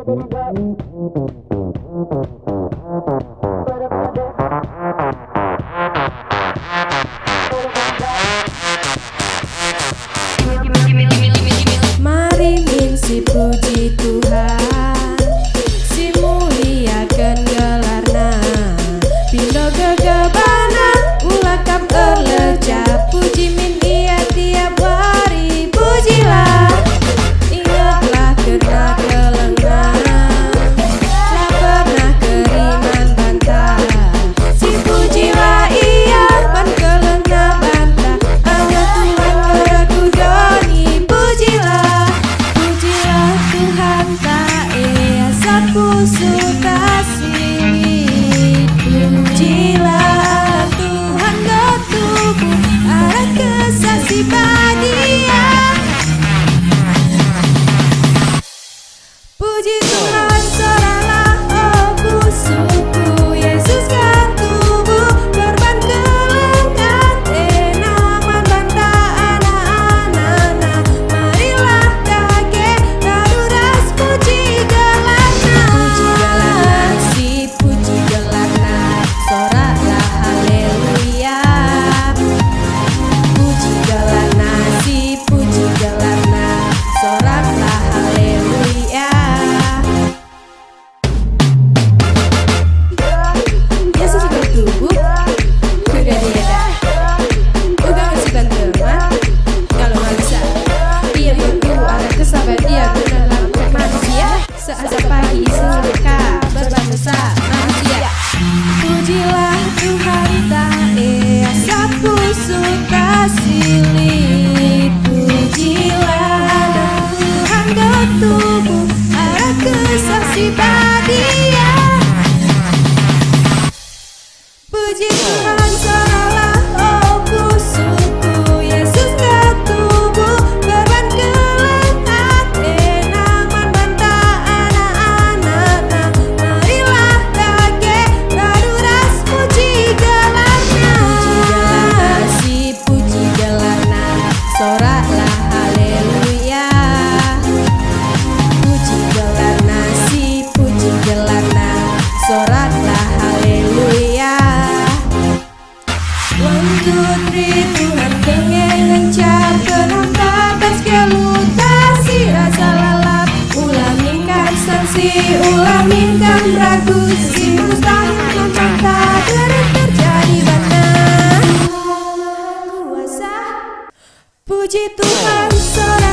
Mari mingsi puji Tuhan, si muliakan gelarna, pindo gegebana, ulakap erlecap, puji min ia tiap hari, pujilah, ingatlah kena kelengan, tak pernah keriman bantah, si pujilah ia, ban kelena bantah, Allah Tuhan keraku doni, pujilah Tuhan tak sapu suka sini, pujilah Tuhan ketubuh arah kesaksi badia, puji Tuhan soralah oh busuku, Yesus ketubuh korban kelengan, enaman bantah anak-anak, marilah dage daruras puji gelarna, si puji gelarna, soralah haleluya, puji gelarna, si puji gelarna, soralah haleluya. Yesus bertubuh, kuda tiada, udah kasihkan teman, kalau nggak bisa, dia bertubuh anak kesabaran dia menyelamatkan manusia, seasa pagi semerka berbangsa manusia. Pujilah Tuhan tak sapu suka silih, pujilah Tuhan ketubuh arah kesaksi badia, puji Tuhan soralah oh busuku, Yesus ketubuh korban kelengan, enaman bantah anak-anak, marilah dage daruras puji gelarna, si puji gelarna, soralah haleluya, puji gelarna, si puji gelarna, soralah haleluya. 1, 2, 3 Tuhan pengen lencap penambatas kelutasi rasa lalap, ulaminkan sanksi, ulaminkan ragu, si mustahil tak terjadi benar kuasa, puji Tuhan soralah